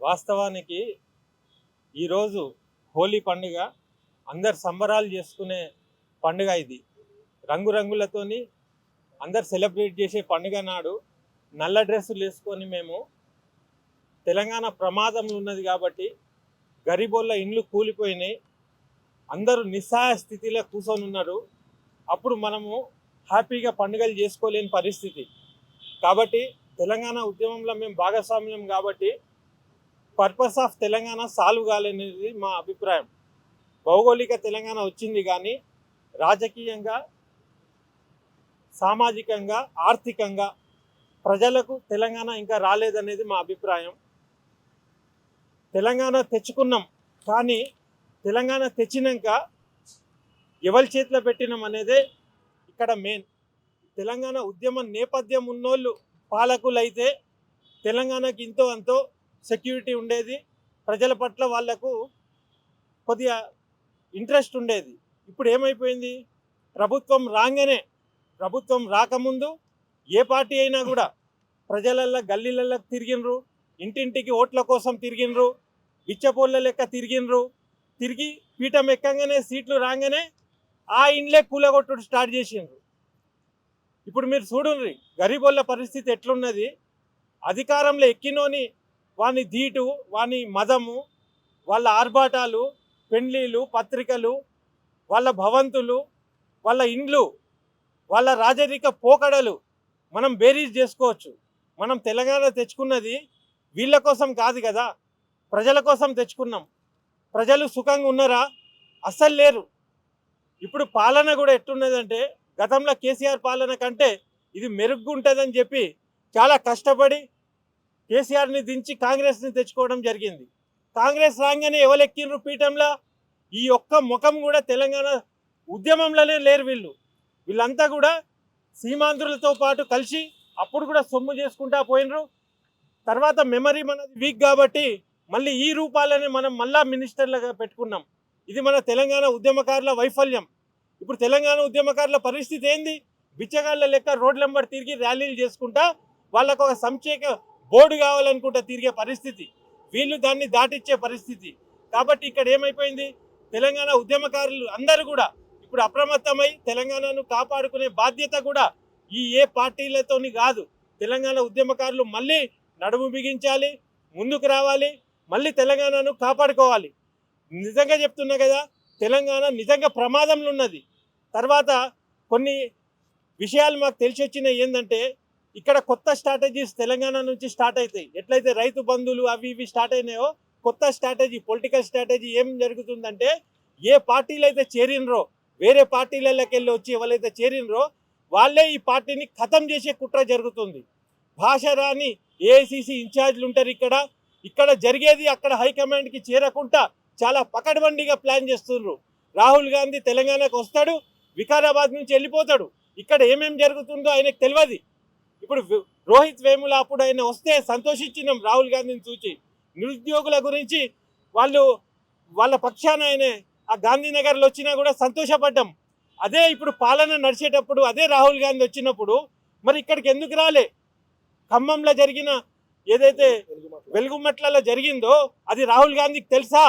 వాస్తవానికి ఈరోజు హోలీ పండుగ అందరు సంబరాలు చేసుకునే పండుగ. ఇది రంగురంగులతోని అందరు సెలబ్రేట్ చేసే పండుగ నాడు నల్ల డ్రెస్సులు వేసుకొని మేము తెలంగాణ ప్రమాదంలో ఉన్నది కాబట్టి గరీబోళ్ళ ఇండ్లు కూలిపోయినాయి, అందరూ నిస్సహాయ స్థితిలో కూర్చొని ఉన్నారు. అప్పుడు మనము హ్యాపీగా పండుగలు చేసుకోలేని పరిస్థితి. కాబట్టి తెలంగాణ ఉద్యమంలో మేము భాగస్వామ్యం కాబట్టి పర్పస్ ఆఫ్ తెలంగాణ సాల్వ్ కాలేనిది మా అభిప్రాయం. భౌగోళిక తెలంగాణ వచ్చింది కానీ రాజకీయంగా, సామాజికంగా, ఆర్థికంగా ప్రజలకు తెలంగాణ ఇంకా రాలేదనేది మా అభిప్రాయం. తెలంగాణ తెచ్చుకున్నాం కానీ తెలంగాణ తెచ్చినాక ఎవరి చేతిలో పెట్టినాం అనేదే ఇక్కడ మెయిన్. తెలంగాణ ఉద్యమం నేపథ్యం ఉన్నోళ్ళు పాలకులైతే తెలంగాణకి ఇంతో అంతో సెక్యూరిటీ ఉండేది, ప్రజల పట్ల వాళ్లకు కొద్దిగా ఇంట్రెస్ట్ ఉండేది. ఇప్పుడు ఏమైపోయింది, ప్రభుత్వం రాకముందు ఏ పార్టీ అయినా కూడా ప్రజలల్లో గల్లీలల్లో తిరిగినరు, ఇంటింటికి ఓట్ల కోసం తిరిగినరు, బిచ్చపోళ్ళ లెక్క తిరిగి పీఠం ఎక్కగానే సీట్లు రాగానే ఆ ఇండ్లే కూలగొట్టుడు స్టార్ట్ చేసిండ్రు. ఇప్పుడు మీరు చూడండి గరీబోళ్ళ పరిస్థితి ఎట్లున్నది. అధికారంలో ఎక్కినోని వాని ధీటు, వాని మదము, వాళ్ళ ఆర్భాటాలు, పెండ్లీలు, పత్రికలు, వాళ్ళ భవంతులు, వాళ్ళ ఇండ్లు, వాళ్ళ రాజరిక పోకడలు మనం బేరీజ్ చేసుకోవచ్చు. మనం తెలంగాణ తెచ్చుకున్నది వీళ్ళ కోసం కాదు కదా, ప్రజల కోసం తెచ్చుకున్నాం. ప్రజలు సుఖంగా ఉన్నారా? అస్సలు లేరు. ఇప్పుడు పాలన కూడా ఎట్టున్నదంటే గతంలో కేసీఆర్ పాలన కంటే ఇది మెరుగ్గా ఉంటుందని చెప్పి చాలా కష్టపడి కేసీఆర్ని దించి కాంగ్రెస్ని తెచ్చుకోవడం జరిగింది. కాంగ్రెస్ రాగానే ఎవరెక్కిండ్రు పీఠంలో? ఈ ఒక్క ముఖం కూడా తెలంగాణ ఉద్యమంలోనే లేరు. వీళ్ళంతా కూడా సీమాంధ్రులతో పాటు కలిసి అప్పుడు కూడా సొమ్ము చేసుకుంటా పోయినరు. తర్వాత మెమరీ మనది వీక్ కాబట్టి మళ్ళీ ఈ రూపాలనే మనం మళ్ళా మినిస్టర్లుగా పెట్టుకున్నాం. ఇది మన తెలంగాణ ఉద్యమకారుల వైఫల్యం. ఇప్పుడు తెలంగాణ ఉద్యమకారుల పరిస్థితి ఏంది? బిచ్చగాళ్ళ లెక్క రోడ్లెంబడి తిరిగి ర్యాలీలు చేసుకుంటా వాళ్ళకు ఒక సంక్షేమ బోర్డు కావాలనుకుంటా తిరిగే పరిస్థితి, వీళ్ళు దాన్ని దాటిచ్చే పరిస్థితి. కాబట్టి ఇక్కడ ఏమైపోయింది, తెలంగాణ ఉద్యమకారులు అందరూ కూడా ఇప్పుడు అప్రమత్తమై తెలంగాణను కాపాడుకునే బాధ్యత కూడా ఏ పార్టీలతోని కాదు, తెలంగాణ ఉద్యమకారులు మళ్ళీ నడుము బిగించాలి, ముందుకు రావాలి, మళ్ళీ తెలంగాణను కాపాడుకోవాలి. నిజంగా చెప్తున్నా కదా, తెలంగాణ నిజంగా ప్రమాదంలో ఉన్నది. తర్వాత కొన్ని విషయాలు మాకు తెలిసి వచ్చినాయి. ఏంటంటే ఇక్కడ కొత్త స్ట్రాటజీస్ తెలంగాణ నుంచి స్టార్ట్ అవుతాయి. ఎట్లయితే రైతు బంధువులు అవి ఇవి స్టార్ట్ అయినాయో కొత్త స్ట్రాటజీ, పొలిటికల్ స్ట్రాటజీ ఏం జరుగుతుందంటే ఏ పార్టీలు అయితే చేరినరో, వేరే పార్టీలకి వెళ్ళి వచ్చి ఎవరైతే చేరినరో వాళ్ళే ఈ పార్టీని ఖతం చేసే కుట్ర జరుగుతుంది. భాష రాని ఏఐసిసి ఇన్ఛార్జ్లు ఉంటారు ఇక్కడ జరిగేది అక్కడ హైకమాండ్కి చేరకుండా చాలా పకడ్బందీగా ప్లాన్ చేస్తున్నారు. రాహుల్ గాంధీ తెలంగాణకు వస్తాడు, వికారాబాద్ నుంచి వెళ్ళిపోతాడు. ఇక్కడ ఏమేం జరుగుతుందో ఆయనకు తెలియదు. ఇప్పుడు రోహిత్ వేముల అప్పుడు ఆయన వస్తే సంతోషించినాం రాహుల్ గాంధీని చూసి. నిరుద్యోగుల గురించి వాళ్ళ పక్షాన ఆయన ఆ గాంధీనగర్లో వచ్చినా కూడా సంతోషపడ్డాం. అదే ఇప్పుడు పాలన నడిచేటప్పుడు అదే రాహుల్ గాంధీ వచ్చినప్పుడు మరి ఇక్కడికి ఎందుకు రాలే? ఖమ్మంలో జరిగిన ఏదైతే వెలుగుమట్లలో జరిగిందో అది రాహుల్ గాంధీకి తెలుసా?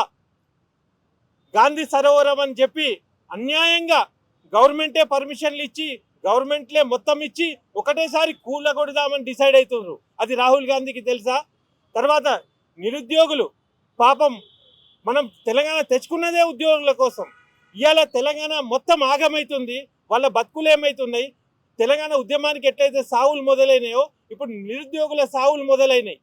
గాంధీ సరోవరం అని చెప్పి అన్యాయంగా గవర్నమెంటే పర్మిషన్లు ఇచ్చి, గవర్నమెంట్లే మొత్తం ఇచ్చి ఒకటేసారి కూలగొడదామని డిసైడ్ అవుతున్నారు. అది రాహుల్ గాంధీకి తెలుసా? తర్వాత నిరుద్యోగులు పాపం, మనం తెలంగాణ తెచ్చుకున్నదే ఉద్యోగుల కోసం. ఇవాళ తెలంగాణ మొత్తం ఆగమవుతుంది, వాళ్ళ బతుకులు ఏమవుతున్నాయి? తెలంగాణ ఉద్యమానికి ఎట్లయితే సావులు మొదలైనాయో ఇప్పుడు నిరుద్యోగుల సావులు మొదలైనాయి.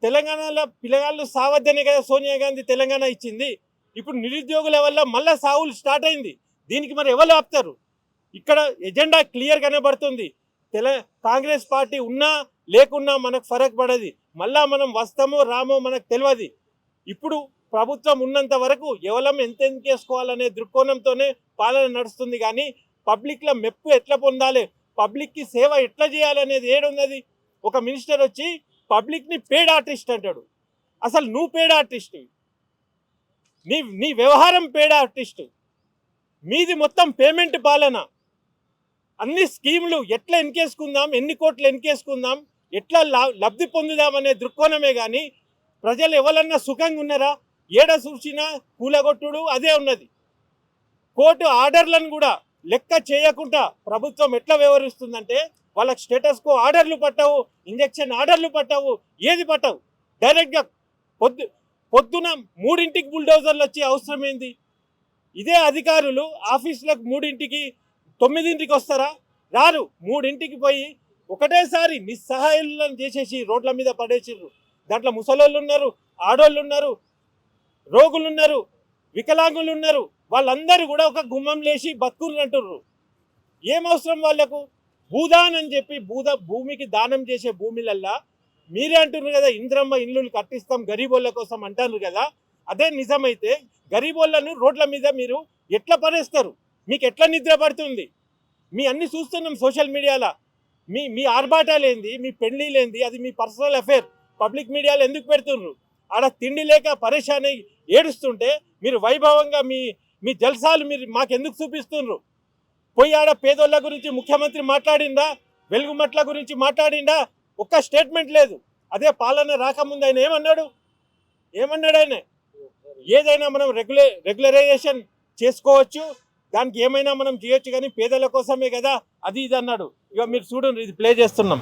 తెలంగాణలో పిల్లగాళ్ళు సావద్దనే కదా సోనియా గాంధీ తెలంగాణ ఇచ్చింది. ఇప్పుడు నిరుద్యోగుల వల్ల మళ్ళీ సావులు స్టార్ట్ అయింది. దీనికి మరి ఎవరు ఆపుతారు? ఇక్కడ ఎజెండా క్లియర్ కనబడుతుంది. కాంగ్రెస్ పార్టీ ఉన్నా లేకున్నా మనకు ఫరక్ పడది. మళ్ళా మనం వస్తామో రామో మనకు తెలియదు. ఇప్పుడు ప్రభుత్వం ఉన్నంత వరకు ఎవరం ఎంత వేసుకోవాలనే దృక్కోణంతోనే పాలన నడుస్తుంది. కానీ పబ్లిక్లో మెప్పు ఎట్లా పొందాలి, పబ్లిక్కి సేవ ఎట్లా చేయాలనేది ఏడున్నది? ఒక మినిస్టర్ వచ్చి పబ్లిక్ని పేడ్ ఆర్టిస్ట్ అంటాడు. అసలు నువ్వు పేడ్ ఆర్టిస్ట్, నీ వ్యవహారం పేడ్ ఆర్టిస్ట్, మీది మొత్తం పేమెంట్ పాలన. అన్ని స్కీములు ఎట్లా ఎన్కేసుకుందాం, ఎన్ని కోట్లు ఎన్కేసుకుందాం, ఎట్లా లబ్ధి పొందుదాం అనే దృక్కోణమే కానీ ప్రజలు ఎవరన్నా సుఖంగా ఉన్నారా? ఏడ చూసినా కూలగొట్టుడు అదే ఉన్నది. కోర్టు ఆర్డర్లను కూడా లెక్క చేయకుండా ప్రభుత్వం ఎట్లా వ్యవహరిస్తుందంటే వాళ్ళకి స్టేటస్ కో ఆర్డర్లు పట్టవు, ఇంజెక్షన్ ఆర్డర్లు పట్టవు, ఏది పట్టవు. డైరెక్ట్గా పొద్దున 3ంటికి బుల్డోజర్లు వచ్చే అవసరం ఏంది? ఇదే అధికారులు ఆఫీసులకు 3ంటికి 9ంటికి వస్తారా? రారు. 3ంటికి పోయి ఒకటేసారి నిస్సహాయులను చేసేసి రోడ్ల మీద పడేసిర్రు. దాంట్లో ముసలోళ్ళు ఉన్నారు, ఆడోళ్ళు ఉన్నారు, రోగులు ఉన్నారు, వికలాంగులు ఉన్నారు. వాళ్ళందరూ కూడా ఒక గుమ్మం లేచి బతుకులు అంటుర్రు. ఏం అవసరం వాళ్లకు? భూదాన్ అని చెప్పి భూమికి దానం చేసే భూమిలల్లా మీరే అంటున్నారు కదా, ఇంద్రమ్మ ఇల్లులు కట్టిస్తాం గరీబోళ్ళ కోసం అంటారు కదా. అదే నిజమైతే గరీబోళ్ళను రోడ్ల మీద మీరు ఎట్లా పడేస్తారు? మీకు ఎట్లా నిద్ర పడుతుంది? మీ అన్ని చూస్తున్నాం సోషల్ మీడియాలో. మీ ఆర్భాటాలేంది, మీ పెళ్లిలేంది, అది మీ పర్సనల్ అఫేర్. పబ్లిక్ మీడియాలో ఎందుకు పెడుతున్నారు? ఆడ తిండి లేక పరేషాన్ ఏడుస్తుంటే మీరు వైభవంగా మీ జల్సాలు మీరు మాకెందుకు చూపిస్తున్నారు? పోయి ఆడ పేదోళ్ళ గురించి ముఖ్యమంత్రి మాట్లాడిందా? వెలుగుమట్ల గురించి మాట్లాడిందా? ఒక్క స్టేట్మెంట్ లేదు. అదే పాలన రాకముందు ఆయన ఏమన్నాడు? ఆయన ఏదైనా మనం రెగ్యులరైజేషన్ చేసుకోవచ్చు, దానికి ఏమైనా మనం చేయొచ్చు, కానీ పేదల కోసమే కదా అది ఇది అన్నాడు. ఇక మీరు చూడండి, ఇది ప్లే చేస్తున్నాం.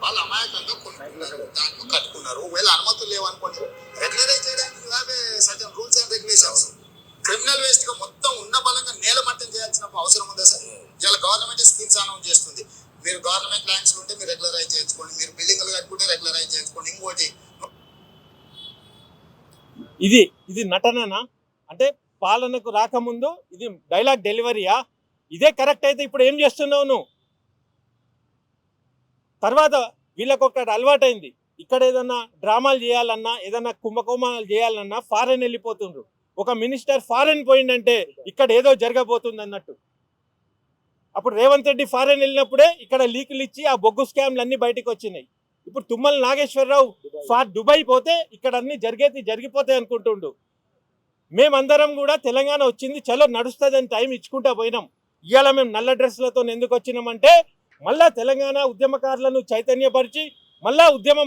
వాళ్ళు అమాయకంగా కొనుక్కున్నారు, దాంట్లో కట్టుకున్నారు. ఒకవేళ అనుమతులు లేవనుకోండి, రెగ్యులరైజ్ చేయడానికి certain rules and regulations. Criminal waste గా మొత్తం ఉన్న బలంగా నేలమట్టం చేయాల్సిన అవసరం ఉందా సార్? ఇలా గవర్నమెంట్ స్కీమ్స్ అనౌన్స్ చేస్తుంది. మీరు గవర్నమెంట్ ల్యాండ్స్ ఉంటే మీరు రెగ్యులరైజ్ చేసుకోండి, మీరు బిల్డింగ్లు కట్టుకుంటే రెగ్యులరైజ్ చేసుకోండి. ఇంకోటి ఇది నటననా? అంటే పాలనకు రాకముందు ఇది డైలాగ్ డెలివరీయా? ఇదే కరెక్ట్ అయితే ఇప్పుడు ఏం చేస్తున్నావు నువ్వు? తర్వాత వీళ్ళకి ఒకటి అలవాటైంది, ఇక్కడ ఏదన్నా డ్రామాలు చేయాలన్నా, ఏదన్నా కుంభకోణాలు చేయాలన్నా ఫారెన్ వెళ్ళిపోతుండ్రు. ఒక మినిస్టర్ ఫారెన్ పోయిందంటే ఇక్కడ ఏదో జరగబోతుంది అన్నట్టు. అప్పుడు రేవంత్ రెడ్డి ఫారెన్ వెళ్ళినప్పుడే ఇక్కడ లీకులు ఇచ్చి ఆ బొగ్గు స్కామ్లు అన్నీ బయటకు వచ్చినాయి. ఇప్పుడు తుమ్మల నాగేశ్వరరావు దుబాయ్ పోతే ఇక్కడ అన్ని జరిగిపోతాయి అనుకుంటుండు. మేమందరం కూడా తెలంగాణ వచ్చింది చలో నడుస్తుందని టైం ఇచ్చుకుంటా పోయినాం. ఇవాళ మేము నల్ల డ్రెస్సులతో ఎందుకు వచ్చినామంటే మళ్ళా తెలంగాణ ఉద్యమకారులను చైతన్యపరిచి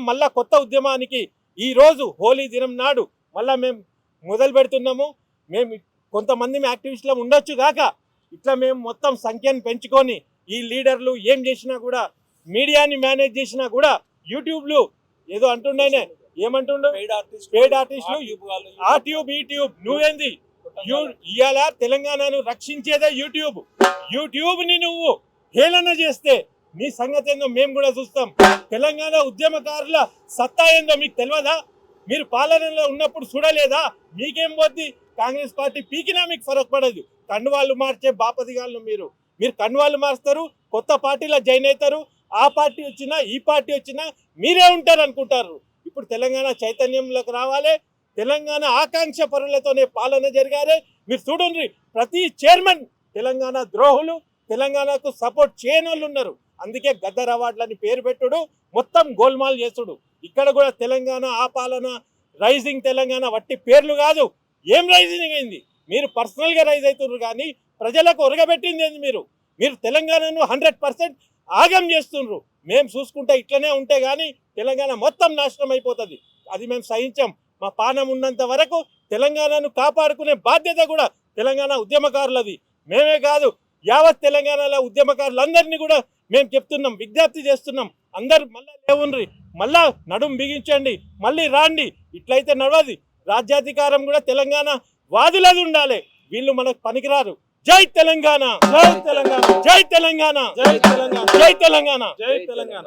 మళ్ళా కొత్త ఉద్యమానికి ఈరోజు హోలీ దినం నాడు మళ్ళా మేము మొదలు పెడుతున్నాము. మేము కొంతమంది యాక్టివిస్టులు ఉండొచ్చు కాక ఇట్లా మేము మొత్తం సంఖ్యను పెంచుకొని ఈ లీడర్లు ఏం చేసినా కూడా, మీడియాని మేనేజ్ చేసినా కూడా, యూట్యూబ్లు ఏదో అంటుండేనే, ఏమంటుండు పెయిడ్ ఆర్టిస్టులు, ఆ ట్యూబ్ ఈ ట్యూబ్. నువ్వేంది ఇవాళ తెలంగాణను రక్షించేదే యూట్యూబ్ని నువ్వు హేళన చేస్తే నీ సంగతి ఏందో మేము కూడా చూస్తాం. తెలంగాణ ఉద్యమకారుల సత్తా ఏందో మీకు తెలియదా? మీరు పాలనలో ఉన్నప్పుడు చూడలేదా? మీకేం పోద్ది? కాంగ్రెస్ పార్టీ పీకినా మీకు ఫరక్ పడదు. కండువాళ్ళు మార్చే బాపదిగాళ్ళు మీరు కండువాళ్ళు మారుస్తారు, కొత్త పార్టీలో జాయిన్ అవుతారు. ఆ పార్టీ వచ్చినా ఈ పార్టీ వచ్చినా మీరే ఉంటారు అనుకుంటారు. ఇప్పుడు తెలంగాణ చైతన్యంలోకి రావాలి, తెలంగాణ ఆకాంక్ష పరులతోనే పాలన జరగాలి. మీరు చూడండి, ప్రతి చైర్మన్ తెలంగాణ ద్రోహులు, తెలంగాణకు సపోర్ట్ చేయని వాళ్ళు ఉన్నారు. అందుకే గద్దర్ అవార్డులని పేరు పెట్టుడు, మొత్తం గోల్మాల్ చేసుడు. ఇక్కడ కూడా తెలంగాణ ఆ పాలన, రైజింగ్ తెలంగాణ వట్టి పేర్లు కాదు. ఏం రైజింగ్ అయింది? మీరు పర్సనల్గా రైజ్ అవుతున్నారు, కానీ ప్రజలకు ఒరగబెట్టింది ఏంది? మీరు తెలంగాణను 100% ఆగం చేస్తున్నారు. మేము చూసుకుంటే ఇట్లనే ఉంటే కానీ తెలంగాణ మొత్తం నాశనం అయిపోతుంది. అది మేము సహించాం. మా పానం ఉన్నంత వరకు తెలంగాణను కాపాడుకునే బాధ్యత కూడా తెలంగాణ ఉద్యమకారులది. మేమే కాదు, యావత్ తెలంగాణలో ఉద్యమకారులందరినీ కూడా మేము చెప్తున్నాం, విజ్ఞప్తి చేస్తున్నాం. అందరు మళ్ళా లేవుండ్రి, మళ్ళా నడుం బిగించండి, మళ్ళీ రాండి. ఇట్లయితే నడవది. రాజ్యాధికారం కూడా తెలంగాణ వాదులది ఉండాలి. వీళ్ళు మనకు పనికిరారు. జై తెలంగాణ, జై తెలంగాణ, జై తెలంగాణ, జై తెలంగాణ, జై తెలంగాణ, జై తెలంగాణ.